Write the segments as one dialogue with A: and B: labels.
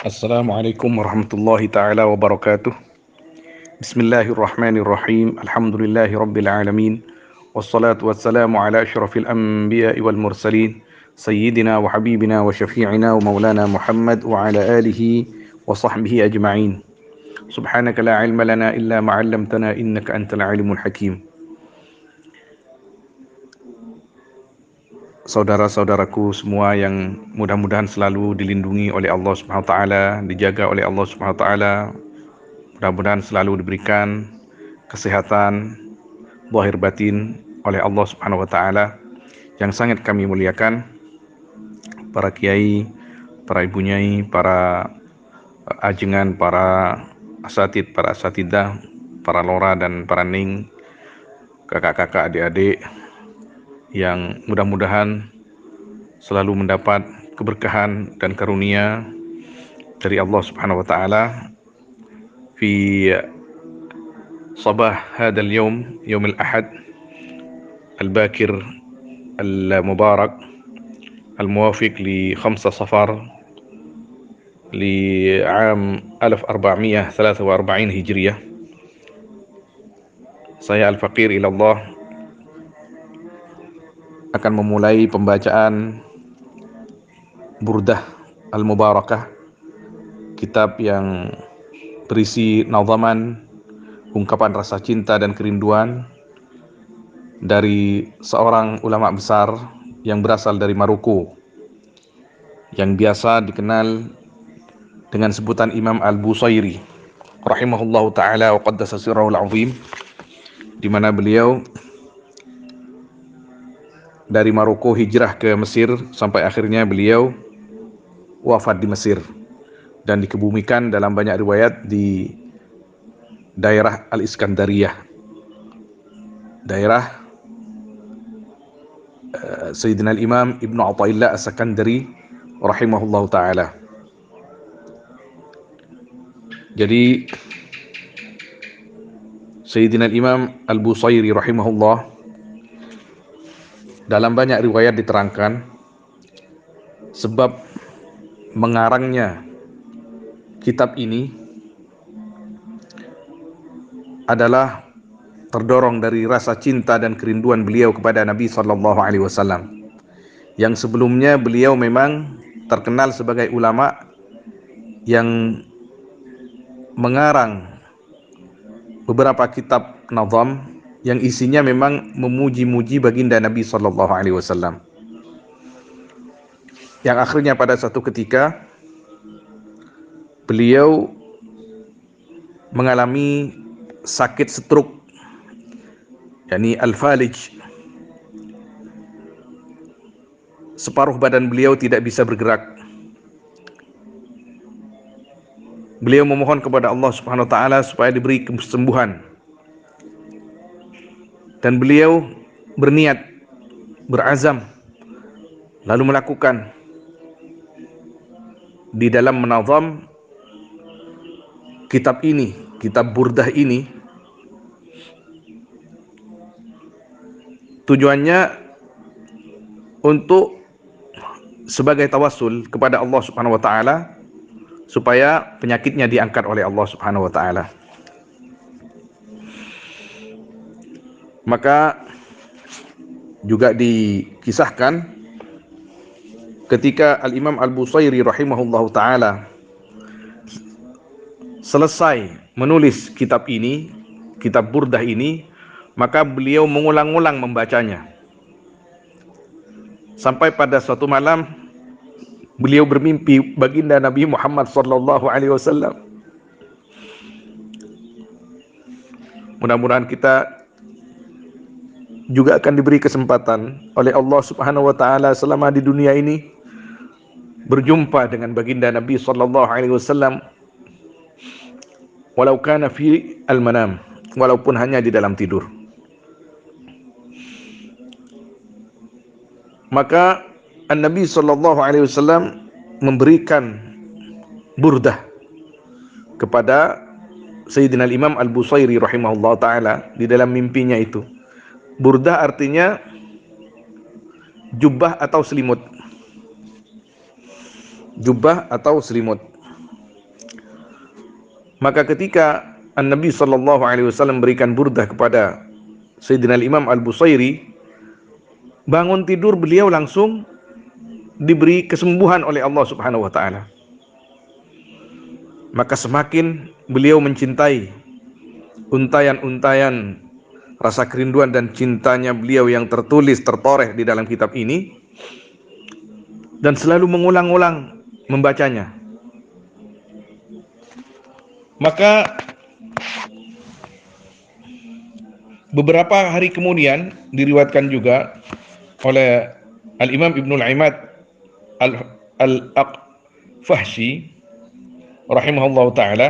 A: Assalamualaikum warahmatullahi taala wabarakatuh. Bismillahirrahmanirrahim. Alhamdulillahi rabbil alamin. Wassalatu wassalamu ala asyrafil anbiya'i wal mursalin sayyidina wa habibina wa syafi'ina wa maulana Muhammad wa ala alihi wa sahbihi ajma'in. Subhanaka la ilma lana illa ma 'allamtana innaka antal alimul hakim. Saudara-saudaraku semua yang mudah-mudahan selalu dilindungi oleh Allah Subhanahu wa taala, dijaga oleh Allah Subhanahu wa taala. Mudah-mudahan selalu diberikan kesehatan zahir batin oleh Allah Subhanahu wa taala yang sangat kami muliakan, para kiai, para ibu nyai, para ajengan, para asatid, para asatidah, para lora dan para ning, kakak-kakak, adik-adik yang mudah-mudahan selalu mendapat keberkahan dan karunia dari Allah Subhanahu wa taala fi sabah hadal yawm, yawm al-ahad al-bakir al-mubarak al-muwafiq li 5 safar li am 1443 hijriyah. Saya al-faqir ilallah akan memulai pembacaan Burdah Al-Mubarakah, kitab yang berisi nazaman, ungkapan rasa cinta dan kerinduan dari seorang ulama besar yang berasal dari Maroko, yang biasa dikenal dengan sebutan Imam Al-Busairi rahimahullahu ta'ala wa qaddasa sirrahul azim, di mana beliau dari Maroko hijrah ke Mesir sampai akhirnya beliau wafat di Mesir dan dikebumikan dalam banyak riwayat di daerah Al-Iskandariyah, daerah Sayyidina Al-Imam Ibnu Athaillah As-Sakandari rahimahullahu ta'ala. Jadi Sayyidina Al-Imam Al-Busairi rahimahullah, dalam banyak riwayat diterangkan sebab mengarangnya kitab ini adalah terdorong dari rasa cinta dan kerinduan beliau kepada Nabi sallallahu alaihi wasallam, yang sebelumnya beliau memang terkenal sebagai ulama yang mengarang beberapa kitab nazam yang isinya memang memuji-muji baginda Nabi sallallahu alaihi wasallam, yang akhirnya pada satu ketika beliau mengalami sakit stroke, yakni al-falij. Separuh badan beliau tidak bisa bergerak. Beliau memohon kepada Allah Subhanahu wa taala supaya diberi kesembuhan. Dan beliau berniat, berazam, lalu melakukan di dalam menazam kitab ini, kitab Burdah ini. Tujuannya untuk sebagai tawassul kepada Allah Subhanahu wa taala supaya penyakitnya diangkat oleh Allah Subhanahu wa taala. Maka juga dikisahkan ketika Al-Imam Al-Busairi rahimahullahu ta'ala selesai menulis kitab ini, kitab Burdah ini, maka beliau mengulang-ulang membacanya. Sampai pada suatu malam beliau bermimpi baginda Nabi Muhammad sallallahu alaihi wasallam. Mudah-mudahan kita juga akan diberi kesempatan oleh Allah Subhanahu wa taala selama di dunia ini berjumpa dengan baginda Nabi sallallahu alaihi wasallam walau kana fi al-manam, walaupun hanya di dalam tidur. Maka An-Nabi sallallahu alaihi wasallam memberikan Burdah kepada Sayyidina Imam Al-Busairi rahimahullah taala di dalam mimpinya itu. Burdah artinya jubah atau selimut. Jubah atau selimut. Maka ketika An-Nabi SAW berikan burdah kepada Sayyidina Imam Al-Busairi, bangun tidur beliau langsung diberi kesembuhan oleh Allah Subhanahu wa taala. Maka semakin beliau mencintai untayan-untayan rasa kerinduan dan cintanya beliau yang tertulis tertoreh di dalam kitab ini, dan selalu mengulang-ulang membacanya. Maka beberapa hari kemudian diriwayatkan juga oleh Al-Imam Ibnul Imad Al-Aqfahsi rahimahullah ta'ala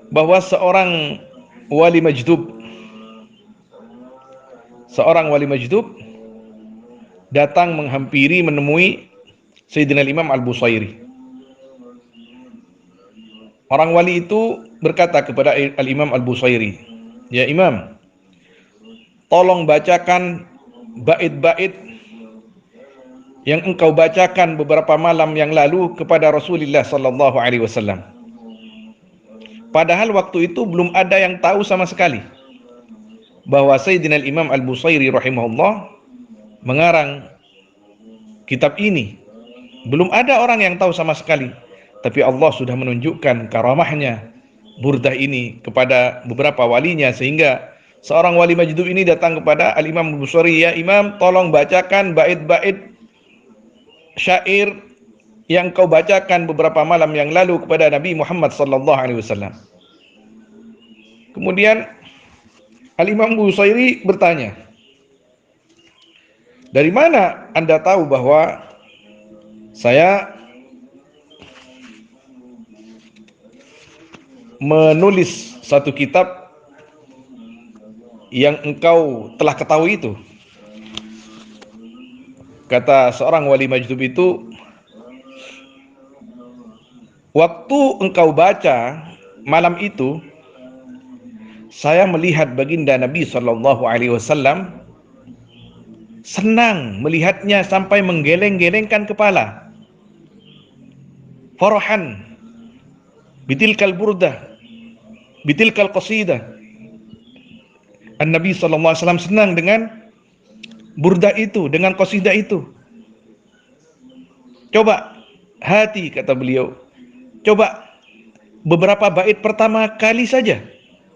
A: bahwa seorang wali majdub datang menghampiri menemui Sayyidina Imam Al-Busairi. Orang wali itu berkata kepada Al-Imam Al-Busairi, "Ya Imam, tolong bacakan bait-bait yang engkau bacakan beberapa malam yang lalu kepada Rasulullah sallallahu alaihi wasallam." Padahal waktu itu belum ada yang tahu sama sekali bahwa Sayyidina Imam Al-Busairi rahimahullah mengarang kitab ini. Belum ada orang yang tahu sama sekali. Tapi Allah sudah menunjukkan karamahnya burdah ini kepada beberapa walinya, sehingga seorang wali majdub ini datang kepada Al-Imam Al-Busairi, "Ya Imam, tolong bacakan bait-bait syair yang kau bacakan beberapa malam yang lalu kepada Nabi Muhammad sallallahu alaihi wasallam." Kemudian Al-Imam Busairi bertanya, "Dari mana Anda tahu bahwa saya menulis satu kitab yang engkau telah ketahui itu?" Kata seorang wali majdub itu, "Waktu engkau baca malam itu, saya melihat baginda Nabi sallallahu alaihi wasallam senang melihatnya sampai menggeleng-gelengkan kepala. Farahan bitilkal burdah, bitilkal qasidah." An-Nabi sallallahu alaihi wasallam senang dengan burdah itu, dengan qasidah itu. "Coba hati," kata beliau, "coba beberapa bait pertama kali saja,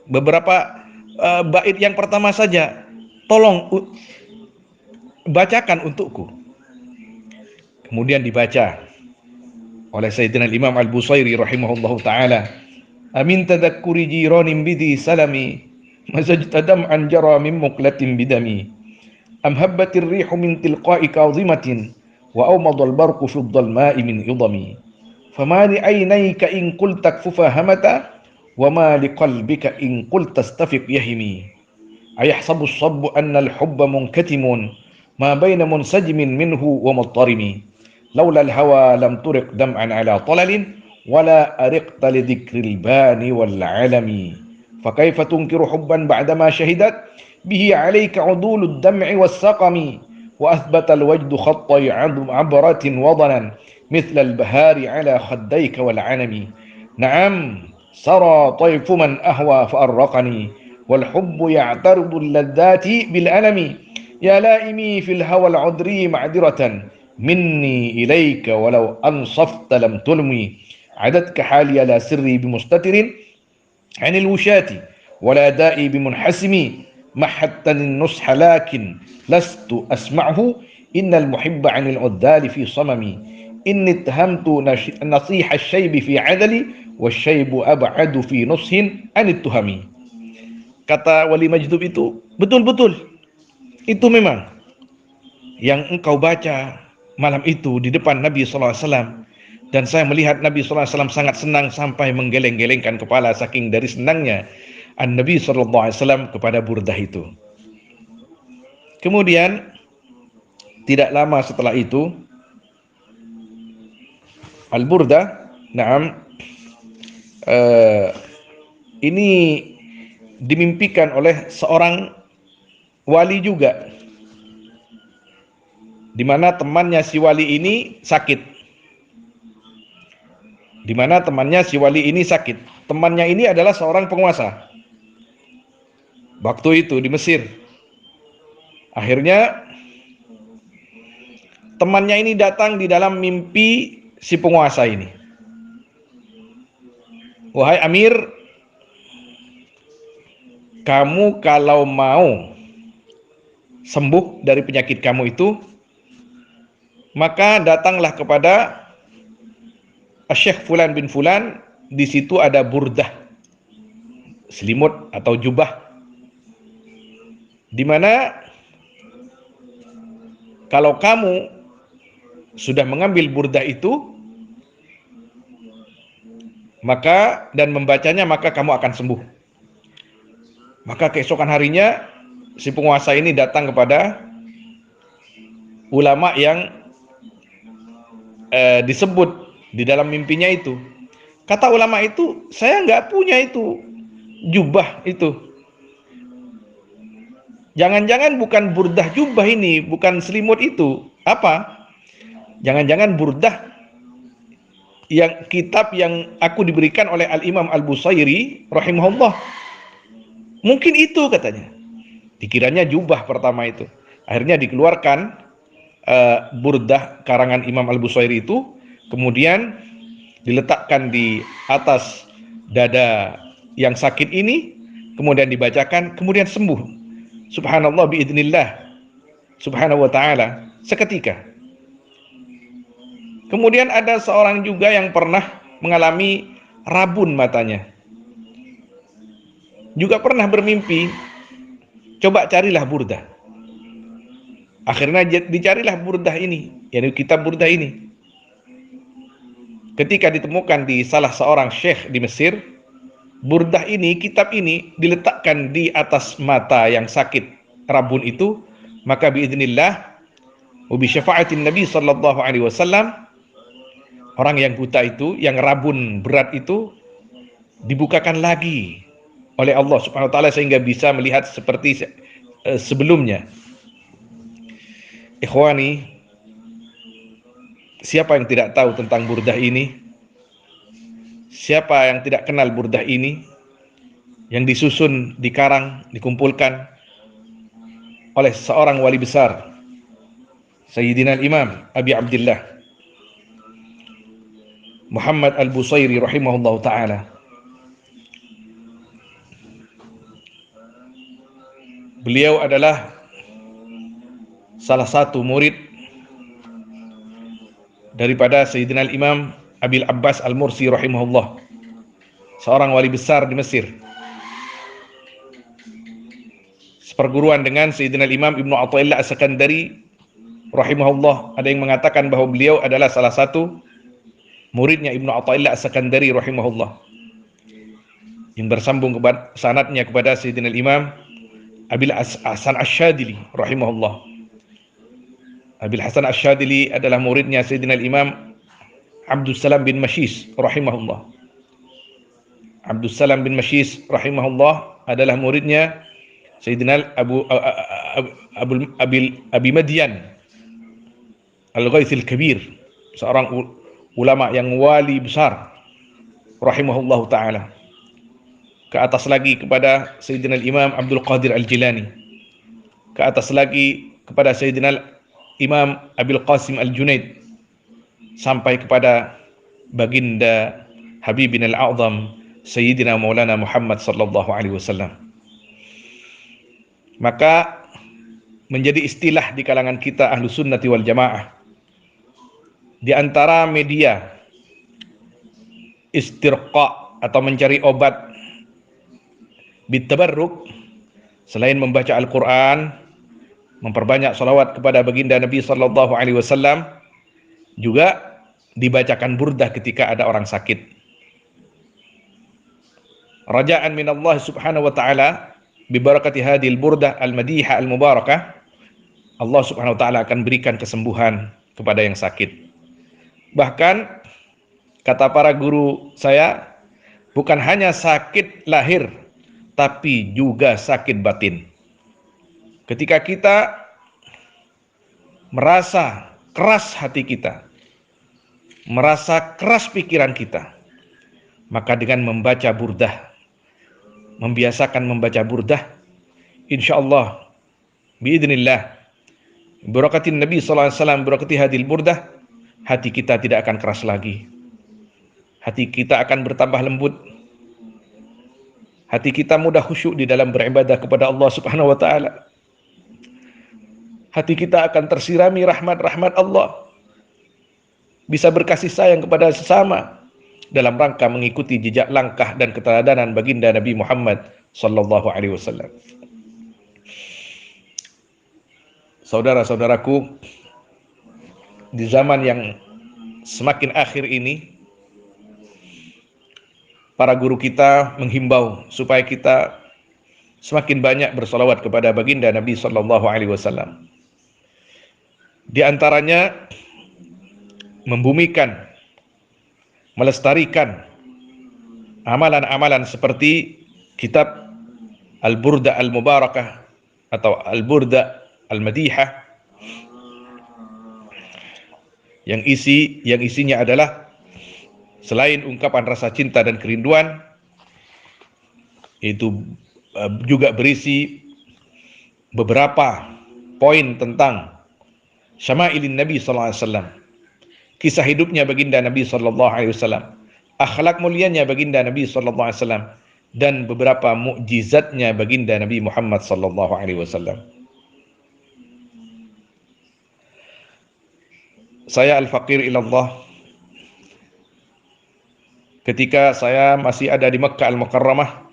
A: beberapa bait yang pertama saja, tolong bacakan untukku." Kemudian dibaca oleh Sayyidina Imam Al-Busairi rahimahullahu ta'ala, "Amin tadakkuri jiranin bidi salami, mazajta dam'an jara min muqlatin bidami, am habbatir rihu min tilqa'i kazimatin, wa awmadal barqu fi dhalma'i min idami, fama li aynayka in qulta kfufa hamata, wa ma li qalbika in qulta astafiq yahimi, ayahsabu as-sabbu anna al-hubba munkatimun, ma baina munsajmin minhu wa muttarimi, laula al-hawa lam turiq dam'an ala talalin, wala ariqta li dhikril bani wal alami, fakaifa tunkiru hubban ba'dama syahidat bihi alayka udulud dam'i was saqami, wa athbata al-wajdu khattai abratin wadanan mithla al-bahari ala khaddayka wal anami, na'am sara tayfu man ahwa fa'arraqani, wal hubbu ya'taridu al-ladhati bil alami, ya laimi fil hawa al-udri ma'diratan minni ilayka walau ansafta lam tulmi, عددك حالي لا سري بمستتر عن الوشاة ولا دائي بمنحسم، محتني النصح لكن لست أسمعه، إن المحب عن العذال في صممي، إني اتهمت نصيح الشيب في عدلي والشيب أبعد في نصح عن التهم. Kata wali majdub itu, betul-betul itu memang yang engkau baca malam itu di depan Nabi sallallahu alaihi wasallam. Dan saya melihat Nabi SAW sangat senang sampai menggeleng-gelengkan kepala saking dari senangnya An-Nabi SAW kepada burdah itu. Kemudian tidak lama setelah itu Al-Burdah, ini dimimpikan oleh seorang wali juga, di mana temannya si wali ini sakit. di mana temannya si wali ini sakit. Temannya ini adalah seorang penguasa waktu itu di Mesir. Akhirnya temannya ini datang di dalam mimpi si penguasa ini. Wahai Amir, kamu kalau mau sembuh dari penyakit kamu itu, maka datanglah kepada Syekh Fulan bin Fulan. Di situ ada burdah, selimut atau jubah, di mana kalau kamu sudah mengambil burdah itu dan membacanya, maka kamu akan sembuh. Maka keesokan harinya si penguasa ini datang kepada ulama yang disebut di dalam mimpinya itu. Kata ulama itu, saya nggak punya itu jubah itu. Jangan-jangan bukan burdah jubah ini, bukan selimut itu. Apa? Jangan-jangan burdah yang kitab yang aku diberikan oleh Al-Imam Al-Busairi rahimahullah. Mungkin itu katanya. Dikiranya jubah pertama itu. Akhirnya dikeluarkan burdah karangan Imam Al-Busairi itu, kemudian diletakkan di atas dada yang sakit ini, kemudian dibacakan, kemudian sembuh. Subhanallah biidznillah, subhanahu wa ta'ala, seketika. Kemudian ada seorang juga yang pernah mengalami rabun matanya, juga pernah bermimpi. Coba carilah burdah. Akhirnya dicarilah burdah ini, yaitu kitab burdah ini. Ketika ditemukan di salah seorang syekh di Mesir, burdah ini, kitab ini diletakkan di atas mata yang sakit rabun itu, maka biiznillah wa bi syafaatin Nabi sallallahu alaihi wasallam, orang yang buta itu, yang rabun berat itu, dibukakan lagi oleh Allah Subhanahu wa taala sehingga bisa melihat seperti sebelumnya. Ikhwani, siapa yang tidak tahu tentang burdah ini? Siapa yang tidak kenal burdah ini? Yang disusun, dikarang, dikumpulkan oleh seorang wali besar, Sayyidina Imam Abi Abdullah Muhammad Al-Busairi rahimahullah ta'ala. Beliau adalah salah satu murid daripada Sayyidina Imam Abil Abbas Al-Mursi rahimahullah, seorang wali besar di Mesir, seperguruan dengan Sayyidina Imam Ibnu Athaillah As-Sakandari rahimahullah. Ada yang mengatakan bahwa beliau adalah salah satu muridnya Ibnu Athaillah As-Sakandari rahimahullah, yang bersambung sanadnya kepada Sayyidina Imam Abil Hasan Asy-Syadzili rahimahullah. Abil Hasan Asy-Syadzili adalah muridnya Sayyidina Imam Abdus Salam bin Mashis rahimahullah. Abdus Salam bin Mashis rahimahullah adalah muridnya Sayyidina Abi Madyan Al-Ghaitsil Kabir, seorang ulama yang wali besar rahimahullah ta'ala. Ke atas lagi kepada Sayyidina Imam Abdul Qadir Al-Jilani. Ke atas lagi kepada Sayyidina Imam Abil Qasim Al-Junaid, sampai kepada baginda Habibina Al-A'zam Sayyidina Maulana Muhammad sallallahu alaihi wasallam. Maka menjadi istilah di kalangan kita Ahlu Sunnati wal Jamaah, di antara media istirqa atau mencari obat bitabarruk, selain membaca Al-Quran, memperbanyak salawat kepada baginda Nabi sallallahu alaihi wasallam, juga dibacakan burdah ketika ada orang sakit. Raja'an min Allah subhanahu wa ta'ala bi barakati hadhil burdah al-madiha al-mubarakah, Allah subhanahu wa ta'ala akan berikan kesembuhan kepada yang sakit. Bahkan kata para guru saya, bukan hanya sakit lahir, tapi juga sakit batin. Ketika kita merasa keras hati kita, merasa keras pikiran kita, maka dengan membaca burdah, membiasakan membaca burdah, insyaallah biidznillah, berakatin Nabi sallallahu alaihi wasallam, berakati hadil burdah, hati kita tidak akan keras lagi. Hati kita akan bertambah lembut. Hati kita mudah khusyuk di dalam beribadah kepada Allah Subhanahu wa taala. Hati kita akan tersirami rahmat-rahmat Allah. Bisa berkasih sayang kepada sesama dalam rangka mengikuti jejak langkah dan keteladanan baginda Nabi Muhammad sallallahu alaihi wasallam. Saudara-saudaraku, di zaman yang semakin akhir ini, para guru kita menghimbau supaya kita semakin banyak bersolawat kepada baginda Nabi sallallahu alaihi wasallam. Di antaranya membumikan, melestarikan amalan-amalan seperti kitab Al-Burda Al-Mubarakah atau Al-Burda Al-Madihah yang isinya adalah selain ungkapan rasa cinta dan kerinduan, itu juga berisi beberapa poin tentang syama'ilin Nabi sallallahu alaihi wasallam, kisah hidupnya baginda Nabi sallallahu alaihi wasallam, akhlak mulianya baginda Nabi sallallahu alaihi wasallam, dan beberapa mukjizatnya baginda Nabi Muhammad sallallahu alaihi wasallam. Saya al-faqir ilallah, ketika saya masih ada di Makkah Al-Mukarramah,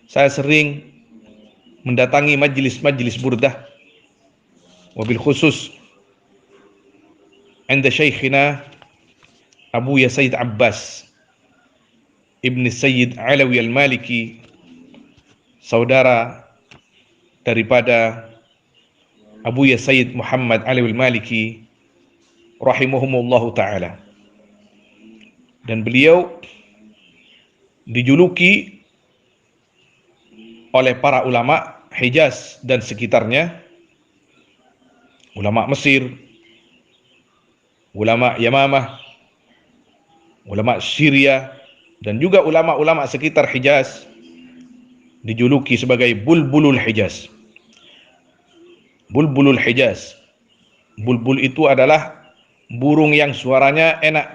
A: saya sering mendatangi majlis-majlis burdah, wabil khusus anda Syekhina Abu Ya Sayyid Abbas Ibn Sayyid Alawi Al-Maliki, saudara daripada Abu Ya Sayyid Muhammad Alawi Al-Maliki rahimahumullahu ta'ala. Dan beliau dijuluki oleh para ulama Hijaz dan sekitarnya, ulama Mesir, ulama Yamamah, ulama Syria, dan juga ulama-ulama sekitar Hijaz, dijuluki sebagai Bulbulul Hijaz. Bulbulul Hijaz. Bulbul itu adalah burung yang suaranya enak.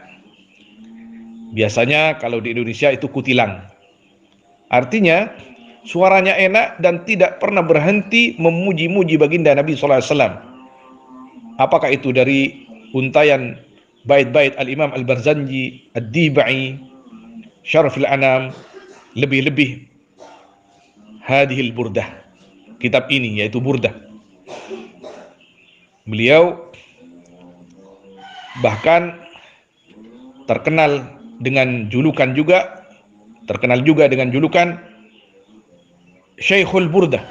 A: Biasanya kalau di Indonesia itu kutilang. Artinya suaranya enak dan tidak pernah berhenti memuji-muji baginda Nabi sallallahu alaihi wasallam. Apakah itu dari untayan bait-bait Al-Imam Al-Barzanji, Ad-Dibai, Syarafil Anam, lebih-lebih hadhil burdah, kitab ini yaitu burdah. Beliau bahkan terkenal juga dengan julukan Syekhul Burdah,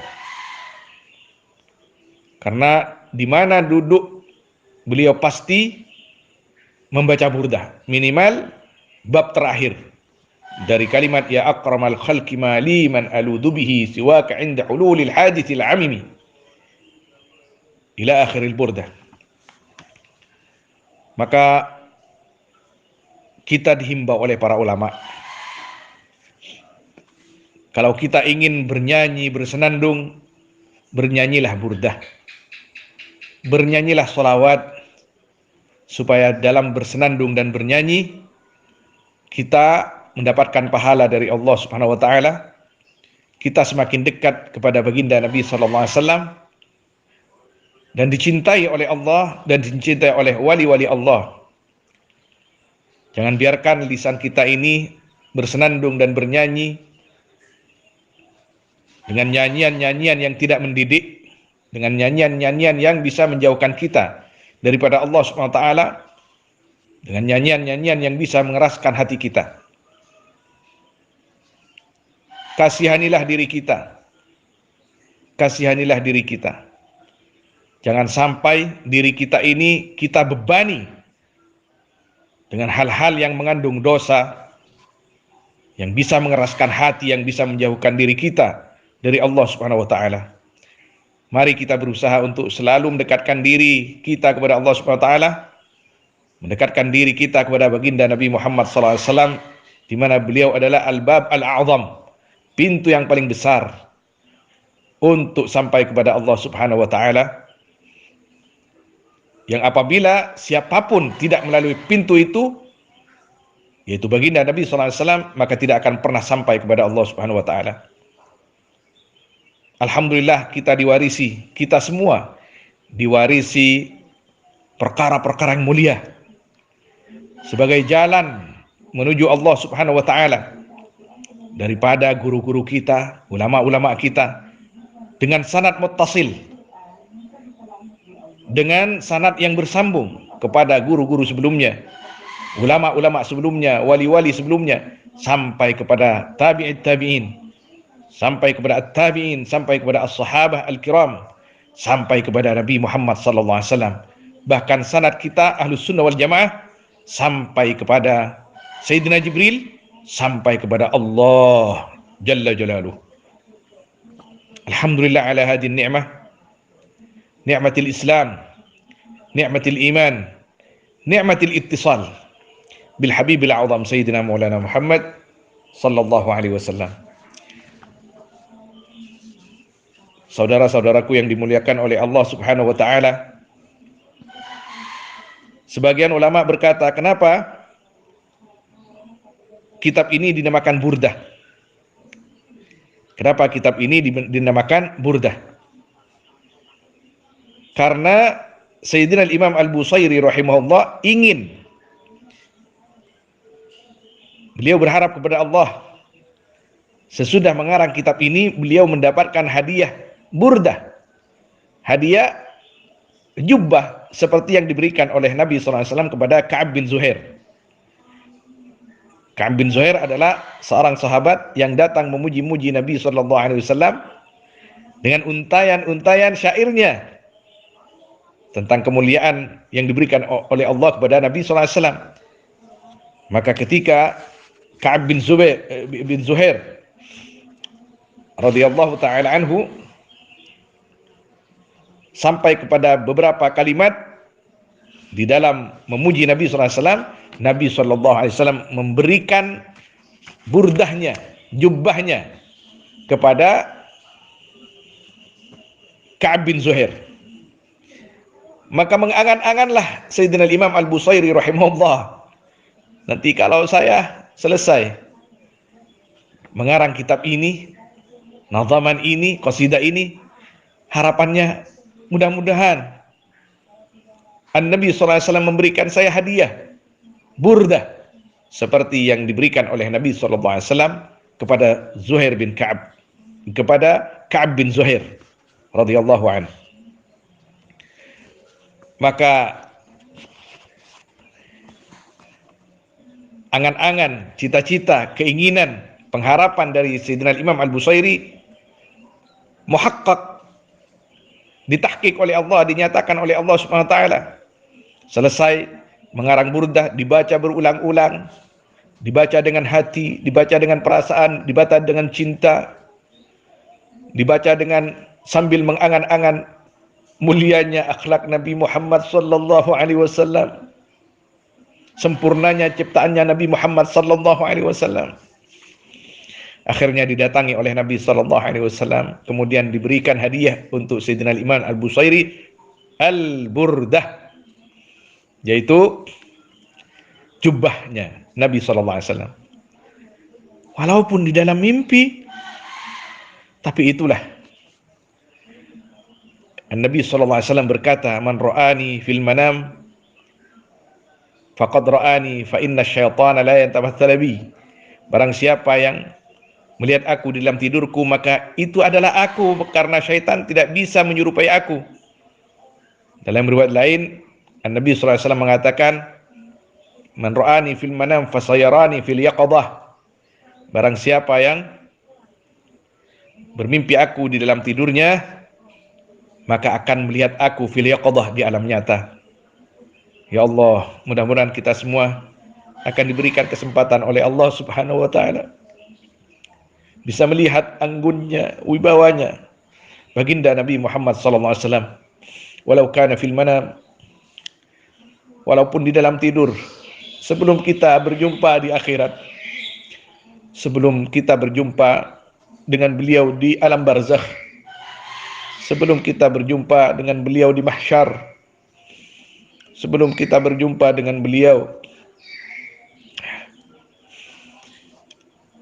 A: karena di mana duduk beliau pasti membaca burdah, minimal bab terakhir dari kalimat ya akramal khalqi mali man aludu bihi siwaka inda hululil hadithil amimi ila akhiril burdah. Maka kita dihimbau oleh para ulama, kalau kita ingin bernyanyi, bersenandung, bernyanyilah burdah, bernyanyilah sholawat, supaya dalam bersenandung dan bernyanyi kita mendapatkan pahala dari Allah Subhanahu wa taala. Kita semakin dekat kepada baginda Nabi sallallahu alaihi wasallam dan dicintai oleh Allah dan dicintai oleh wali-wali Allah. Jangan biarkan lisan kita ini bersenandung dan bernyanyi dengan nyanyian-nyanyian yang tidak mendidik, dengan nyanyian-nyanyian yang bisa menjauhkan kita daripada Allah Subhanahu wa taala, dengan nyanyian-nyanyian yang bisa mengeraskan hati kita. Kasihanilah diri kita. Kasihanilah diri kita. Jangan sampai diri kita ini kita bebani dengan hal-hal yang mengandung dosa, yang bisa mengeraskan hati, yang bisa menjauhkan diri kita dari Allah Subhanahu wa taala. Mari kita berusaha untuk selalu mendekatkan diri kita kepada Allah Subhanahu wa taala mendekatkan diri kita kepada baginda Nabi Muhammad SAW, di mana beliau adalah al-bab al-a'zam, pintu yang paling besar untuk sampai kepada Allah Subhanahu wa taala, yang apabila siapapun tidak melalui pintu itu, yaitu baginda Nabi SAW, maka tidak akan pernah sampai kepada Allah Subhanahu wa taala. Alhamdulillah kita semua diwarisi perkara-perkara yang mulia sebagai jalan menuju Allah Subhanahu wa taala daripada guru-guru kita, ulama-ulama kita, dengan sanad muttasil, dengan sanad yang bersambung kepada guru-guru sebelumnya, ulama-ulama sebelumnya, wali-wali sebelumnya, sampai kepada tabi'in, sampai kepada at-tabi'in, sampai kepada as-sahabah al-kiram, sampai kepada Nabi Muhammad sallallahu alaihi wasallam. Bahkan sanad kita Ahlus Sunnah wal Jamaah sampai kepada Sayyidina Jibril, sampai kepada Allah Jalla Jalaluh. Alhamdulillah ala hadhihi ni'mah, ni'matil Islam, ni'matil iman, ni'matil ittisal bil habibil a'zam Sayyidina Maulana Muhammad sallallahu alaihi wasallam. Saudara-saudaraku yang dimuliakan oleh Allah Subhanahu wa taala, sebagian ulama berkata, kenapa kitab ini dinamakan Burdah? Kenapa kitab ini dinamakan Burdah? Karena Sayyidina Imam Al-Busairi rahimahullah beliau berharap kepada Allah, sesudah mengarang kitab ini beliau mendapatkan hadiah Burdah, hadiah jubbah seperti yang diberikan oleh Nabi SAW kepada Ka'ab bin Zuhair. Ka'ab bin Zuhair adalah seorang sahabat yang datang memuji-muji Nabi SAW dengan untayan-untayan syairnya tentang kemuliaan yang diberikan oleh Allah kepada Nabi SAW. Maka ketika Ka'ab bin Zuhair radhiyallahu ta'ala anhu sampai kepada beberapa kalimat di dalam memuji Nabi SAW, Nabi SAW memberikan burdahnya, jubbahnya kepada Ka'ab bin Zuhair. Maka mengangan-anganlah Sayyidina Imam Al-Busairi rahimahullah, nanti kalau saya selesai mengarang kitab ini, nazaman ini, qasidah ini, harapannya mudah-mudahan An-Nabi SAW memberikan saya hadiah burdah seperti yang diberikan oleh Nabi SAW kepada Zuhair bin Ka'ab, kepada Ka'ab bin Zuhair radhiyallahu anhu. Maka angan-angan, cita-cita, keinginan, pengharapan dari Sayyidina Imam Al-Busairi muhaqqaq, ditahqiq oleh Allah, dinyatakan oleh Allah Subhanahu wa taala. Selesai mengarang burdah, dibaca berulang-ulang, dibaca dengan hati, dibaca dengan perasaan, dibaca dengan cinta, dibaca dengan sambil mengangan-angan mulianya akhlak Nabi Muhammad sallallahu alaihi wasallam, sempurnanya ciptaannya Nabi Muhammad sallallahu alaihi wasallam. Akhirnya didatangi oleh Nabi sallallahu alaihi wasallam, kemudian diberikan hadiah untuk Sayyidina Imam Al-Busairi Al-Burdah, yaitu jubbahnya Nabi sallallahu alaihi wasallam. Walaupun di dalam mimpi, tapi itulah Nabi sallallahu alaihi wasallam berkata, "Man ra'ani fil manam faqad ra'ani fa inna syaitana la yantamathala bi." Barang siapa yang melihat aku di dalam tidurku, maka itu adalah aku, karena syaitan tidak bisa menyerupai aku. Dalam riwayat lain, Nabi sallallahu alaihi wasallam mengatakan, "Man ra'ani fil manam fasayarani fil yaqadah." Barang siapa yang bermimpi aku di dalam tidurnya, maka akan melihat aku fil yaqadah, di alam nyata. Ya Allah, mudah-mudahan kita semua akan diberikan kesempatan oleh Allah Subhanahu wa taala bisa melihat anggunnya, wibawanya baginda Nabi Muhammad sallallahu alaihi wasallam. Walau kana fil manam,
B: walaupun di dalam tidur, sebelum kita berjumpa di akhirat, sebelum kita berjumpa dengan beliau di alam barzakh, sebelum kita berjumpa dengan beliau di mahsyar, sebelum kita berjumpa dengan beliau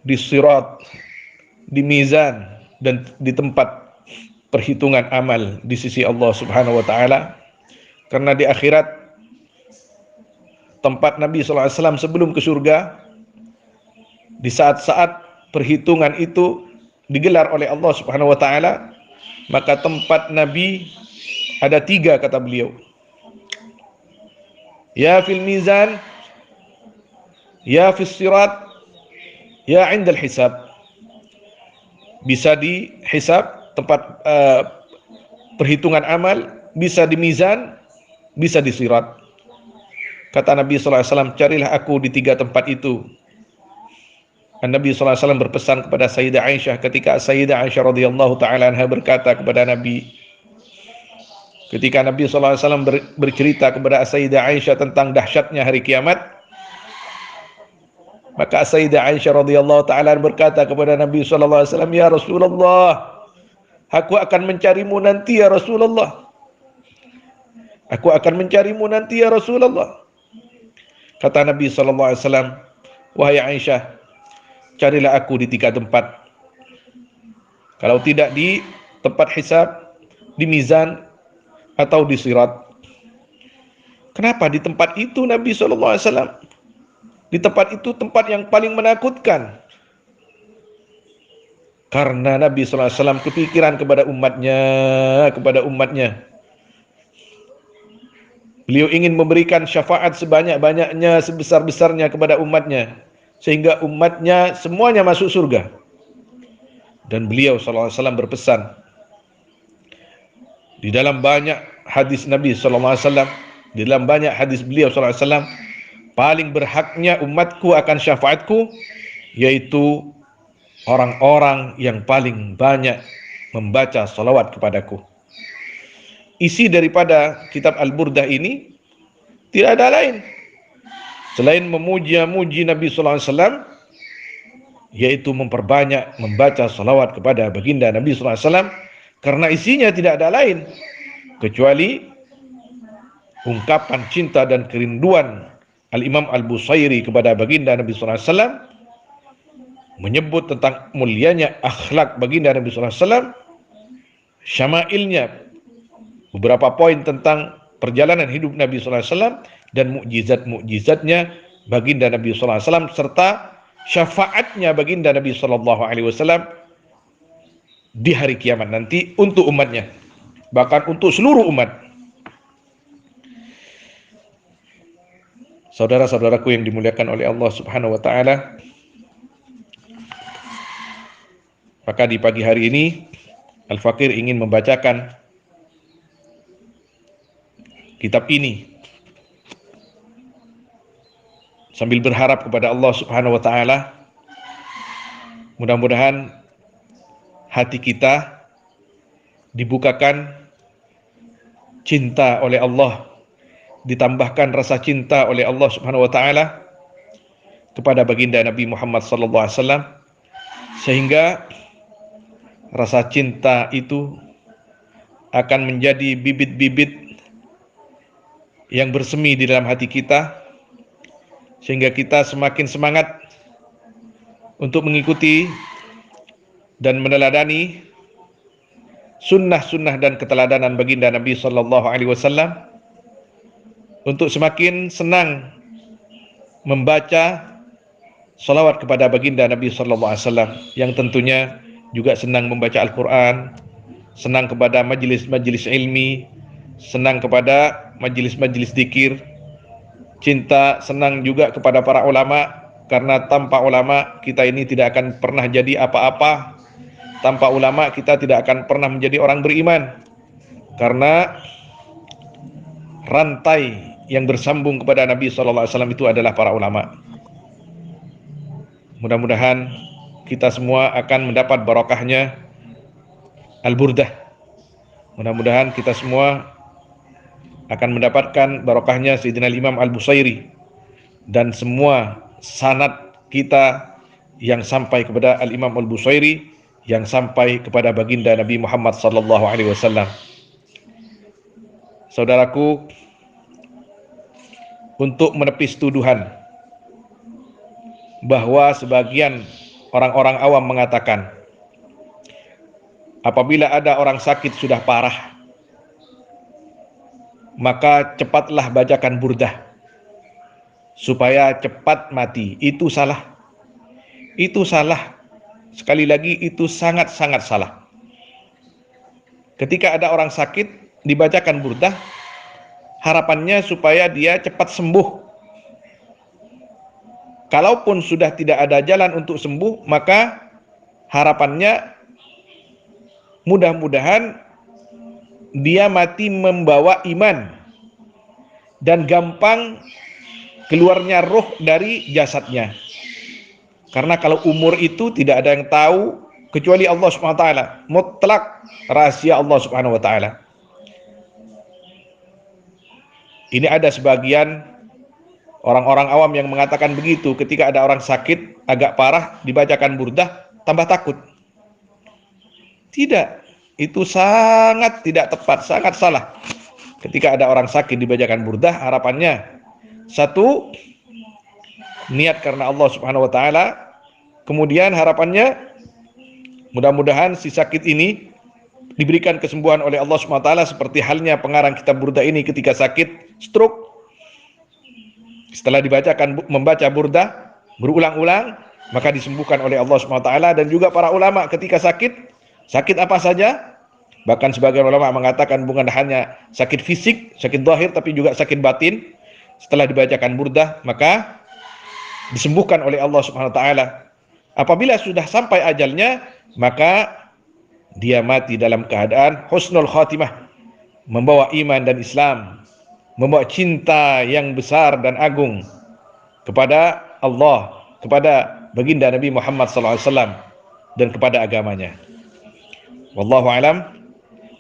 B: di sirat, di mizan, dan di tempat perhitungan amal di sisi Allah Subhanahu wa taala. Karena di akhirat tempat Nabi sallallahu alaihi wasallam sebelum ke surga, di saat-saat perhitungan itu digelar oleh Allah Subhanahu wa taala, maka tempat Nabi ada 3 kata beliau. Ya fil mizan, ya fis sirat, ya indal hisab. Bisa di hisab, tempat perhitungan amal, bisa di mizan, bisa di sirat. Kata Nabi sallallahu alaihi wasallam, carilah aku di 3 tempat itu. Nabi sallallahu alaihi wasallam berpesan kepada Sayyidah Aisyah ketika Sayyidah Aisyah radhiyallahu taala anha berkata kepada Nabi, ketika Nabi sallallahu alaihi wasallam bercerita kepada Sayyidah Aisyah tentang dahsyatnya hari kiamat, maka Sayyidah Aisyah radhiyallahu taala berkata kepada Nabi sallallahu alaihi wasallam, "Ya Rasulullah, aku akan mencarimu nanti ya Rasulullah. Aku akan mencarimu nanti ya Rasulullah." Kata Nabi sallallahu alaihi wasallam, "Wahai Aisyah, carilah aku di 3 tempat. Kalau tidak di tempat hisab, di mizan, atau di sirat." Kenapa di tempat itu Nabi sallallahu alaihi wasallam? Di tempat itu tempat yang paling menakutkan. Karena Nabi sallallahu alaihi wasallam kepikiran kepada umatnya. Beliau ingin memberikan syafaat sebanyak-banyaknya, sebesar-besarnya kepada umatnya, sehingga umatnya semuanya masuk surga. Dan beliau sallallahu alaihi wasallam berpesan di dalam banyak hadis Nabi sallallahu alaihi wasallam, di dalam banyak hadis beliau sallallahu alaihi wasallam, paling berhaknya umatku akan syafaatku yaitu orang-orang yang paling banyak membaca salawat kepadaku. Isi daripada kitab Al-Burdah ini tidak ada lain selain memuji Nabi sallallahu alaihi wasallam, yaitu memperbanyak membaca salawat kepada baginda Nabi sallallahu alaihi wasallam, karena isinya tidak ada lain kecuali ungkapan cinta dan kerinduan Al-Imam Al-Busairi kepada baginda Nabi sallallahu alaihi wasallam, menyebut tentang mulianya akhlak baginda Nabi sallallahu alaihi wasallam, syama'ilnya, beberapa poin tentang perjalanan hidup Nabi sallallahu alaihi wasallam, dan mukjizat-mukjizatnya baginda Nabi sallallahu alaihi wasallam, serta syafaatnya baginda Nabi sallallahu alaihi wasallam di hari kiamat nanti untuk umatnya, bahkan untuk seluruh umat. Saudara-saudaraku yang dimuliakan oleh Allah Subhanahu wa taala, maka di pagi hari ini Al-Fakir ingin membacakan kitab ini sambil berharap kepada Allah Subhanahu wa taala, mudah-mudahan hati kita dibukakan cinta oleh Allah, ditambahkan rasa cinta oleh Allah Subhanahu wa taala kepada baginda Nabi Muhammad sallallahu alaihi wasallam, sehingga rasa cinta itu akan menjadi bibit-bibit yang bersemi di dalam hati kita, sehingga kita semakin semangat untuk mengikuti dan meneladani sunnah-sunnah dan keteladanan baginda Nabi sallallahu alaihi wasallam, untuk semakin senang membaca salawat kepada baginda Nabi sallallahu alaihi wasallam, yang tentunya juga senang membaca Al-Quran, senang kepada majelis-majelis ilmi, senang kepada majelis-majelis zikir, cinta senang juga kepada para ulama, karena tanpa ulama kita ini tidak akan pernah jadi apa-apa. Tanpa ulama kita tidak akan pernah menjadi orang beriman, karena rantai yang bersambung kepada Nabi sallallahu alaihi wasallam itu adalah para ulama. Mudah-mudahan kita semua akan mendapat barokahnya Al-Burdah. Mudah-mudahan kita semua akan mendapatkan barokahnya Sayyidina Imam Al-Busairi dan semua sanad kita yang sampai kepada Al-Imam Al-Busairi, yang sampai kepada baginda Nabi Muhammad sallallahu alaihi wasallam. Saudaraku, untuk menepis tuduhan bahwa sebagian orang-orang awam mengatakan apabila ada orang sakit sudah parah, maka cepatlah bacakan burdah supaya cepat mati. Itu salah. Itu salah. Sekali lagi, itu sangat-sangat salah. Ketika ada orang sakit, dibacakan burdah, harapannya supaya dia cepat sembuh. Kalaupun sudah tidak ada jalan untuk sembuh, maka harapannya mudah-mudahan dia mati membawa iman dan gampang keluarnya roh dari jasadnya. Karena kalau umur itu tidak ada yang tahu kecuali Allah Subhanahu wa taala. Mutlak rahasia Allah Subhanahu wa taala. Ini ada sebagian orang-orang awam yang mengatakan begitu, ketika ada orang sakit agak parah dibacakan burdah tambah takut. Tidak, itu sangat tidak tepat, sangat salah. Ketika ada orang sakit dibacakan burdah, harapannya satu, niat karena Allah Subhanahu wa taala. Kemudian harapannya mudah-mudahan si sakit ini diberikan kesembuhan oleh Allah Subhanahu wa taala, seperti halnya pengarang kitab burdah ini ketika sakit stroke. Setelah membaca burdah berulang-ulang, maka disembuhkan oleh Allah Subhanahu wa taala. Dan juga para ulama ketika sakit apa saja, bahkan sebagian ulama mengatakan bukan hanya sakit fisik, sakit zahir, tapi juga sakit batin, setelah dibacakan burdah maka disembuhkan oleh Allah Subhanahu wa taala. Apabila sudah sampai ajalnya, maka dia mati dalam keadaan husnul khatimah, membawa iman dan Islam, membawa cinta yang besar dan agung kepada Allah, kepada baginda Nabi Muhammad SAW, dan kepada agamanya. Wallahu alam,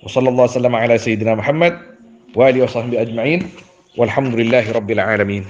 B: wa sallallahu wasallam ala sayyidina Muhammad wa alihi wa sahbihi ajma'in, walhamdulillahi rabbil alamin.